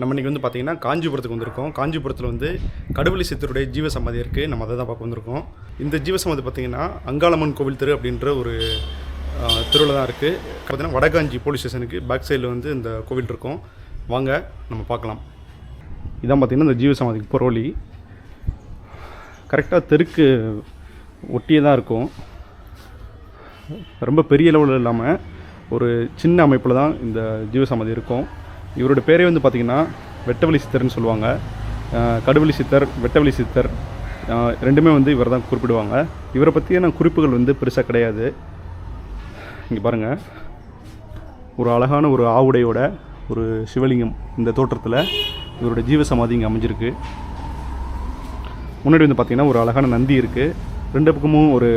நம்ம இன்றைக்கி வந்து பார்த்திங்கன்னா காஞ்சிபுரத்துக்கு வந்திருக்கோம். காஞ்சிபுரத்தில் வந்து கடுவெளி சித்தருடைய ஜீவசமாதி இருக்குது. நம்ம அதை தான் பார்க்க வந்திருக்கோம். இந்த ஜீவசமாதி பார்த்திங்கன்னா அங்காளம்மன் கோவில் தெரு அப்படின்ற ஒரு தெருவில் தான் இருக்குது. பார்த்திங்கன்னா வடகாஞ்சி போலீஸ் ஸ்டேஷனுக்கு பேக் சைடில் வந்து இந்த கோவில் இருக்கும். வாங்க நம்ம பார்க்கலாம். இதான் பார்த்திங்கன்னா இந்த ஜீவசமாதிக்கு போகிற வழி. கரெக்டாக தெருக்கு ஒட்டியே தான் இருக்கும். ரொம்ப பெரிய லெவலில் இல்லாமல் ஒரு சின்ன அமைப்பில் தான் இந்த ஜீவசமாதி இருக்கும். இவரோட பேரே வந்து பார்த்திங்கன்னா வெட்டவெளி சித்தர்னு சொல்லுவாங்க. கடுவெளி சித்தர், வெட்டவெளி சித்தர் ரெண்டுமே வந்து இவர் தான் குறிப்பிடுவாங்க. இவரை பற்றியான குறிப்புகள் வந்து பெருசாக கிடையாது. இங்கே பாருங்கள், ஒரு அழகான ஒரு ஆவுடையோட ஒரு சிவலிங்கம் இந்த தோற்றத்தில் இவரோட ஜீவசமாதி இங்கே அமைஞ்சிருக்கு. முன்னாடி வந்து பார்த்திங்கன்னா ஒரு அழகான நந்தி இருக்குது. ரெண்டு பக்கமும் ஒரு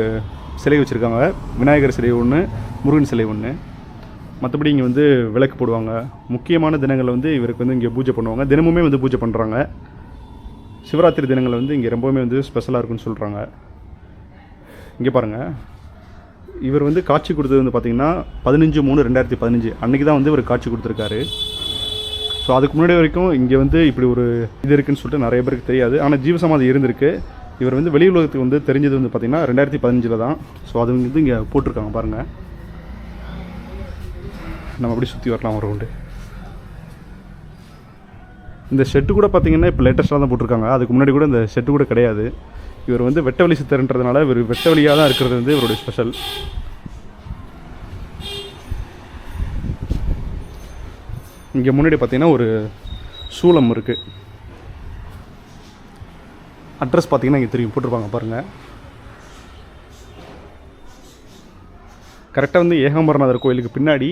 சிலை வச்சுருக்காங்க. விநாயகர் சிலை ஒன்று, முருகன் சிலை ஒன்று. மற்றபடி இங்கே வந்து விளக்கு போடுவாங்க. முக்கியமான தினங்களில் வந்து இவருக்கு வந்து இங்கே பூஜை பண்ணுவாங்க. தினமுமே வந்து பூஜை பண்ணுறாங்க. சிவராத்திரி தினங்களில் வந்து இங்கே ரொம்பவுமே வந்து ஸ்பெஷலாக இருக்குன்னு சொல்கிறாங்க. இங்கே பாருங்கள், இவர் வந்து காட்சி கொடுத்தது வந்து பார்த்திங்கன்னா 15/3/2015 அன்றைக்கி தான் வந்து இவர் காட்சி கொடுத்துருக்காரு. ஸோ அதுக்கு முன்னாடி வரைக்கும் இங்கே வந்து இப்படி ஒரு இது இருக்குதுன்னு சொல்லிட்டு நிறைய பேருக்கு தெரியாது. ஆனால் ஜீவசமாதி இருந்திருக்கு. இவர் வந்து வெளி உலகத்துக்கு வந்து தெரிஞ்சது வந்து பார்த்திங்கன்னா 2015 தான். ஸோ அது வந்து இங்கே போட்டிருக்காங்க பாருங்கள். நம்ம அப்படி சுற்றி வரலாம் ஒரு ரவுண்டு. இந்த ஷெட்டு கூட பார்த்திங்கன்னா இப்போ லேட்டஸ்ட்டாக தான் போட்டிருக்காங்க. அதுக்கு முன்னாடி கூட இந்த ஷெட்டு கூட கிடையாது. இவர் வந்து வெட்டவெளி சித்தர்ன்றதுனால இவர் வெட்டவெளியாக தான் இருக்கிறது வந்து இவருடைய ஸ்பெஷல். இங்கே முன்னாடி பார்த்திங்கன்னா ஒரு சூலம் இருக்குது. அட்ரஸ் பார்த்திங்கன்னா இங்கே தெரியும், போட்டிருப்பாங்க பாருங்கள். கரெக்டாக வந்து ஏகாம்பரநாதர் கோயிலுக்கு பின்னாடி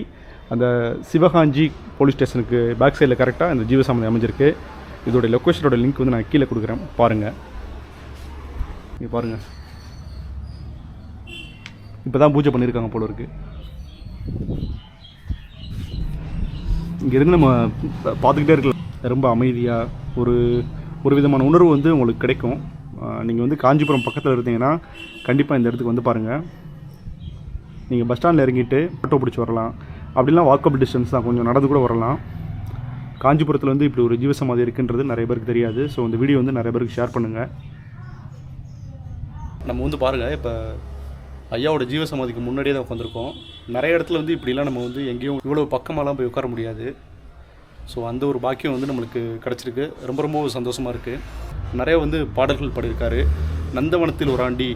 அந்த சிவகாஞ்சி போலீஸ் ஸ்டேஷனுக்கு பேக் சைடில் கரெக்டாக இந்த ஜீவசமாதி அமைஞ்சிருக்கு. இதோடைய லொக்கேஷனோட லிங்க் வந்து நான் கீழே கொடுக்குறேன், பாருங்கள். இங்கே பாருங்கள், இப்போ தான் பூஜை பண்ணியிருக்காங்க போல இருக்குது. இங்கேருந்து நம்ம பார்த்துக்கிட்டே இருக்கலாம். ரொம்ப அமைதியாக ஒரு விதமான உணர்வு வந்து உங்களுக்கு கிடைக்கும். நீங்கள் வந்து காஞ்சிபுரம் பக்கத்தில் இருந்தீங்கன்னா கண்டிப்பாக இந்த இடத்துக்கு வந்து பாருங்கள். நீங்கள் பஸ் ஸ்டாண்டில் இறங்கிட்டு ஆட்டோ பிடிச்சி வரலாம். அப்படிலாம் வாக்கபிள் டிஸ்டன்ஸ் தான், கொஞ்சம் நடந்து கூட வரலாம். காஞ்சிபுரத்தில் வந்து இப்படி ஒரு ஜீவசமாதி இருக்குன்றது நிறைய பேருக்கு தெரியாது. ஸோ இந்த வீடியோ வந்து நிறைய பேருக்கு ஷேர் பண்ணுங்கள். நம்ம வந்து பாருங்கள், இப்போ ஐயாவோட ஜீவசமாதிக்கு முன்னாடியே தான் உட்காந்துருக்கோம். நிறைய இடத்துல வந்து இப்படிலாம் நம்ம வந்து எங்கேயும் இவ்வளோ பக்கமாலாம் போய் உட்கார முடியாது. ஸோ அந்த ஒரு பாக்கியம் வந்து நம்மளுக்கு கிடச்சிருக்கு. ரொம்ப ரொம்ப சந்தோஷமாக இருக்குது. நிறைய வந்து பாடல்கள் பாடியிருக்காரு. நந்தவனத்தில் ஒரு ஆண்டி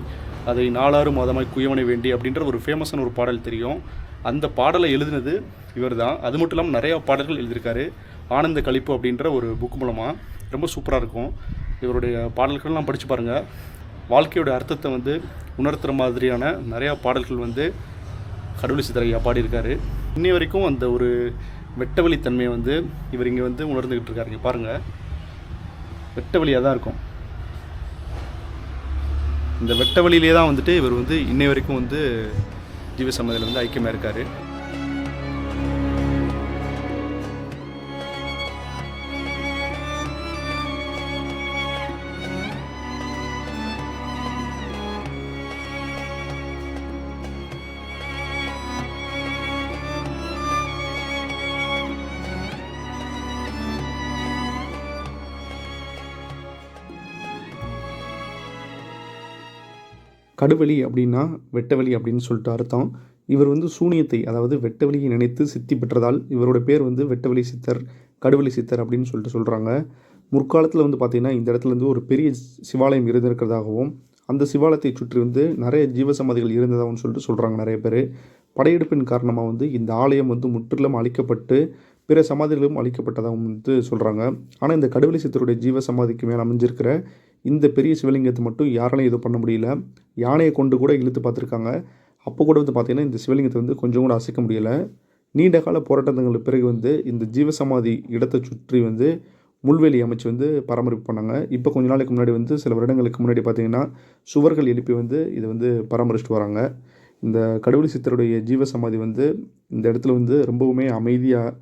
அதை 4 மாதமாய் குயவனை வேண்டி அப்படின்ற ஒரு ஃபேமஸான ஒரு பாடல் தெரியும். அந்த பாடலை எழுதினது இவர் தான். அது மட்டும் இல்லாமல் நிறையா பாடல்கள் எழுதியிருக்காரு. ஆனந்த கழிப்பு அப்படின்ற ஒரு புக் மூலமாக ரொம்ப சூப்பராக இருக்கும். இவருடைய பாடல்கள்லாம் படித்து பாருங்கள். வாழ்க்கையோட அர்த்தத்தை வந்து உணர்த்துகிற மாதிரியான நிறையா பாடல்கள் வந்து கடுவெளி சித்தர் ஐயா பாடியிருக்காரு. இன்னை வரைக்கும் அந்த ஒரு வெட்டவெளி தன்மையை வந்து இவர் இங்கே வந்து உணர்ந்துக்கிட்டு இருக்காருங்க. பாருங்கள், வெட்டவெளியாக தான் இருக்கும். இந்த வெட்டவெளியிலே தான் வந்துட்டு இவர் வந்து இன்னை வரைக்கும் வந்து ஜீவசமாதியில் வந்து ஐக்கியமாக இருக்கார். கடுவெளி அப்படின்னா வெட்டவெளி அப்படின்னு சொல்லிட்டு அர்த்தம். இவர் வந்து சூனியத்தை, அதாவது வெட்டவெளியை நினைத்து சித்தி பெற்றதால் இவரோட பேர் வந்து வெட்டவெளி சித்தர், கடுவெளி சித்தர் அப்படின்னு சொல்கிறாங்க. முற்காலத்தில் வந்து பார்த்திங்கன்னா இந்த இடத்துல வந்து ஒரு பெரிய சிவாலயம் இருந்திருக்கிறதாகவும் அந்த சிவாலயத்தை சுற்றி வந்து நிறைய ஜீவசமாதிகள் இருந்ததாகவும் சொல்கிறாங்க நிறைய பேர். படையெடுப்பின் காரணமாக வந்து இந்த ஆலயம் வந்து முற்றிலும் அழிக்கப்பட்டு பிற சமாதிகளும் அழிக்கப்பட்டதாகவும் வந்து சொல்கிறாங்க. ஆனால் இந்த கடுவெளி சித்தருடைய ஜீவசமாதிக்கு மேலே அமைஞ்சிருக்கிற இந்த பெரிய சிவலிங்கத்தை மட்டும் யாராலையும் எதுவும் பண்ண முடியல. யானையை கொண்டு கூட இழுத்து பார்த்துருக்காங்க. அப்போ கூட வந்து பார்த்திங்கன்னா இந்த சிவலிங்கத்தை வந்து கொஞ்சம் கூட அசைக்க முடியலை. நீண்ட கால போராட்டங்களுக்கு பிறகு வந்து இந்த ஜீவசமாதி இடத்தை சுற்றி வந்து முள்வேலி அமைச்சு வந்து பராமரிப்பு பண்ணாங்க. இப்போ கொஞ்ச நாளைக்கு முன்னாடி வந்து சில வருடங்களுக்கு முன்னாடி பார்த்திங்கன்னா சுவர்கள் எழுப்பி வந்து இதை வந்து பராமரிச்சுட்டு வராங்க. இந்த கடுவெளி சித்தருடைய ஜீவசமாதி வந்து இந்த இடத்துல வந்து ரொம்பவுமே அமைதியாக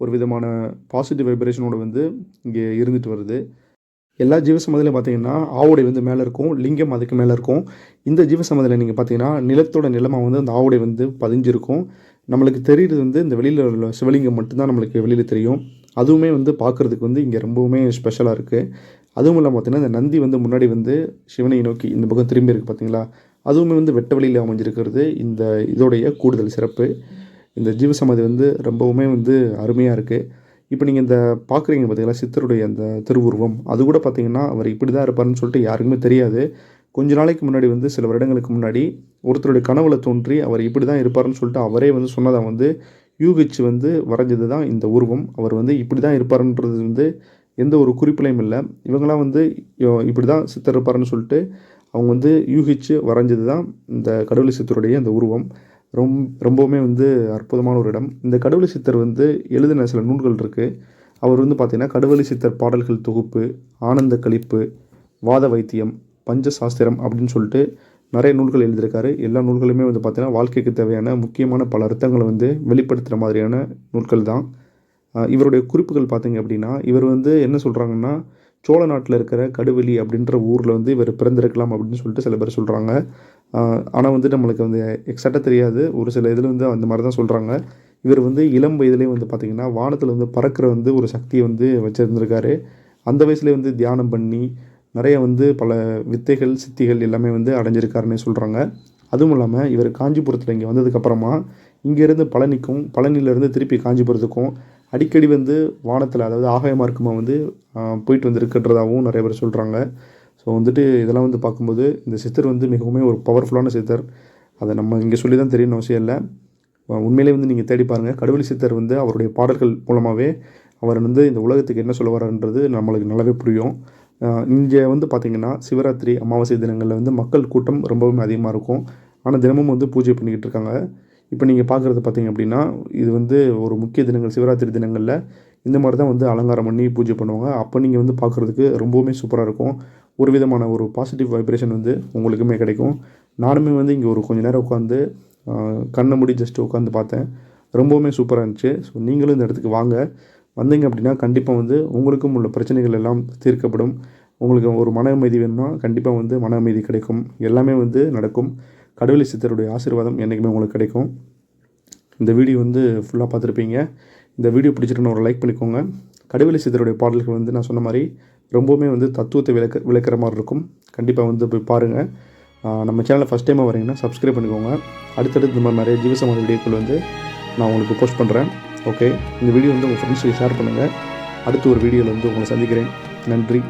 ஒரு விதமான பாசிட்டிவ் வைப்ரேஷனோடு வந்து இங்கே இருந்துட்டு வருது. எல்லா ஜீவசமாதியிலும் பார்த்தீங்கன்னா ஆவுடை வந்து மேலே இருக்கும், லிங்கம் அதுக்கு மேலே இருக்கும். இந்த ஜீவசமாதியில் நீங்கள் பார்த்தீங்கன்னா நிலத்தோட நிலமாக வந்து அந்த ஆவுடை வந்து பதிஞ்சிருக்கும். நம்மளுக்கு தெரியுறது வந்து இந்த வெளியில் உள்ள சிவலிங்கம் மட்டும்தான் நம்மளுக்கு வெளியில் தெரியும். அதுவுமே வந்து பார்க்குறதுக்கு வந்து இங்கே ரொம்பவுமே ஸ்பெஷலாக இருக்குது. அதுவும் இல்லாமல் பார்த்தீங்கன்னா, இந்த நந்தி வந்து முன்னாடி வந்து சிவனை நோக்கி இந்த பக்கம் திரும்பி இருக்குது பார்த்தீங்களா? அதுவுமே வந்து வெட்ட வெளியில் அமைஞ்சிருக்கிறது இந்த இதோடைய கூடுதல் சிறப்பு. இந்த ஜீவசமாதி வந்து ரொம்பவுமே வந்து அருமையாக இருக்குது. இப்போ நீங்கள் இந்த பார்க்குறீங்க பார்த்தீங்களா, சித்தருடைய அந்த திருவுருவம், அது கூட பார்த்தீங்கன்னா, அவர் இப்படி தான் இருப்பாருன்னு சொல்லிட்டு யாருக்குமே தெரியாது. கொஞ்ச நாளைக்கு முன்னாடி வந்து சில வருடங்களுக்கு முன்னாடி ஒருத்தருடைய கனவுல தோன்றி அவர் இப்படி தான் இருப்பாருன்னு சொல்லிட்டு அவரே வந்து சொன்னதை வந்து யூகிச்சு வந்து வரைஞ்சது தான் இந்த உருவம். அவர் வந்து இப்படி தான் இருப்பாருன்றது வந்து எந்த ஒரு குறிப்பிலையும் இல்லை. இவங்களாம் வந்து இப்படி தான் சித்தர் இருப்பாருன்னு சொல்லிட்டு அவங்க வந்து யூகிச்சு வரைஞ்சது தான் இந்த கடுவெளி சித்தருடைய அந்த உருவம். ரொம்பவுமே வந்து அற்புதமான ஒரு இடம். இந்த கடுவெளி சித்தர் வந்து எழுதின சில நூல்கள் இருக்குது. அவர் வந்து பார்த்திங்கன்னா கடுவெளி சித்தர் பாடல்கள் தொகுப்பு, ஆனந்த களிப்பு, வாத வைத்தியம், பஞ்சசாஸ்திரம் அப்படின்னு சொல்லிட்டு நிறைய நூல்கள் எழுதியிருக்காரு. எல்லா நூல்களுமே வந்து பார்த்திங்கன்னா வாழ்க்கைக்கு தேவையான முக்கியமான பல அர்த்தங்களை வந்து வெளிப்படுத்துகிற மாதிரியான நூல்கள் தான். இவருடைய குறிப்புகள் பார்த்திங்க அப்படின்னா, இவர் வந்து என்ன சொல்கிறாங்கன்னா, சோழ நாட்டில் இருக்கிற கடுவெளி அப்படின்ற ஊரில் வந்து இவர் பிறந்திருக்கலாம் அப்படின்னு சொல்லிட்டு சில பேர் சொல்கிறாங்க. ஆனால் வந்து நம்மளுக்கு வந்து எக்ஸாக்டாக தெரியாது. ஒரு சில இதில் வந்து அந்த மாதிரி தான் சொல்கிறாங்க. இவர் வந்து இளம் வயதிலே வந்து பார்த்திங்கன்னா வானத்தில் வந்து பறக்கிற வந்து ஒரு சக்தியை வந்து வச்சுருந்துருக்காரு. அந்த வயசுலேயே வந்து தியானம் பண்ணி நிறைய வந்து பல வித்தைகள், சித்திகள் எல்லாமே வந்து அடைஞ்சிருக்காருன்னே சொல்கிறாங்க. அதுவும் இல்லாமல் இவர் காஞ்சிபுரத்தில் இங்கே வந்ததுக்கப்புறமா இங்கேருந்து பழனிக்கும், பழனியிலேருந்து திருப்பி காஞ்சிபுரத்துக்கும் அடிக்கடி வந்து வானத்தில், அதாவது ஆகாய மார்க்கமாக வந்து போயிட்டு வந்திருக்கின்றதாகவும் நிறைய பேர் சொல்கிறாங்க. ஸோ வந்துட்டு இதெல்லாம் வந்து பார்க்கும்போது இந்த சித்தர் வந்து மிகவும் ஒரு பவர்ஃபுல்லான சித்தர். அதை நம்ம இங்கே சொல்லி தான் தெரியணும்னு அவசியம் இல்லை. உண்மையிலே வந்து நீங்கள் தேடி பாருங்கள். கடுவெளி சித்தர் வந்து அவருடைய பாடல்கள் மூலமாகவே அவர் வந்து இந்த உலகத்துக்கு என்ன சொல்ல வர்றாருன்றது நம்மளுக்கு நல்லாவே புரியும். இங்கே வந்து பார்த்திங்கன்னா சிவராத்திரி, அமாவாசை தினங்களில் வந்து மக்கள் கூட்டம் ரொம்பவுமே அதிகமாக இருக்கும். ஆனால் தினமும் வந்து பூஜை பண்ணிக்கிட்டு இருக்காங்க. இப்போ நீங்கள் பார்க்குறது பார்த்திங்க அப்படின்னா, இது வந்து ஒரு முக்கிய தினங்கள், சிவராத்திரி தினங்களில் இந்த மாதிரி தான் வந்து அலங்காரம் பண்ணி பூஜை பண்ணுவாங்க. அப்போ நீங்கள் வந்து பார்க்குறதுக்கு ரொம்பவுமே சூப்பராக இருக்கும். ஒரு விதமான ஒரு பாசிட்டிவ் வைப்ரேஷன் வந்து உங்களுக்குமே கிடைக்கும். நானுமே வந்து இங்கே ஒரு கொஞ்சம் நேரம் உட்காந்து கண்ணை மூடி ஜஸ்ட்டு உட்காந்து பார்த்தேன். ரொம்பவுமே சூப்பராக இருந்துச்சு. ஸோ நீங்களும் இந்த இடத்துக்கு வாங்க. வந்தீங்க அப்படின்னா கண்டிப்பாக வந்து உங்களுக்கும் உள்ள பிரச்சனைகள் எல்லாம் தீர்க்கப்படும். உங்களுக்கு ஒரு மன அமைதி வேணும்னா கண்டிப்பாக வந்து மன அமைதி கிடைக்கும். எல்லாமே வந்து நடக்கும். கடுவெளி சித்தருடைய ஆசீர்வாதம் என்றைக்குமே உங்களுக்கு கிடைக்கும். இந்த வீடியோ வந்து ஃபுல்லாக பார்த்துருப்பீங்க. இந்த வீடியோ பிடிச்சிருக்குன்னு ஒரு லைக் பண்ணிக்கோங்க. கடுவெளி சித்தருடைய பாடல்கள் வந்து நான் சொன்ன மாதிரி ரொம்பவுமே வந்து தத்துவத்தை விளக்குற மாதிரி இருக்கும். கண்டிப்பாக வந்து போய் பாருங்கள். நம்ம சேனலை ஃபஸ்ட் டைமாக வரீங்கன்னா சப்ஸ்கிரைப் பண்ணிக்கோங்க. அடுத்தடுத்து இந்த மாதிரி நிறைய ஜீவசமாதி வீடியோக்கள் வந்து நான் உங்களுக்கு போஸ்ட் பண்ணுறேன். ஓகே, இந்த வீடியோ வந்து உங்கள் ஃப்ரெண்ட்ஸுக்கு ஷேர் பண்ணுங்கள். அடுத்து ஒரு வீடியோவில் வந்து உங்களை சந்திக்கிறேன். நன்றி.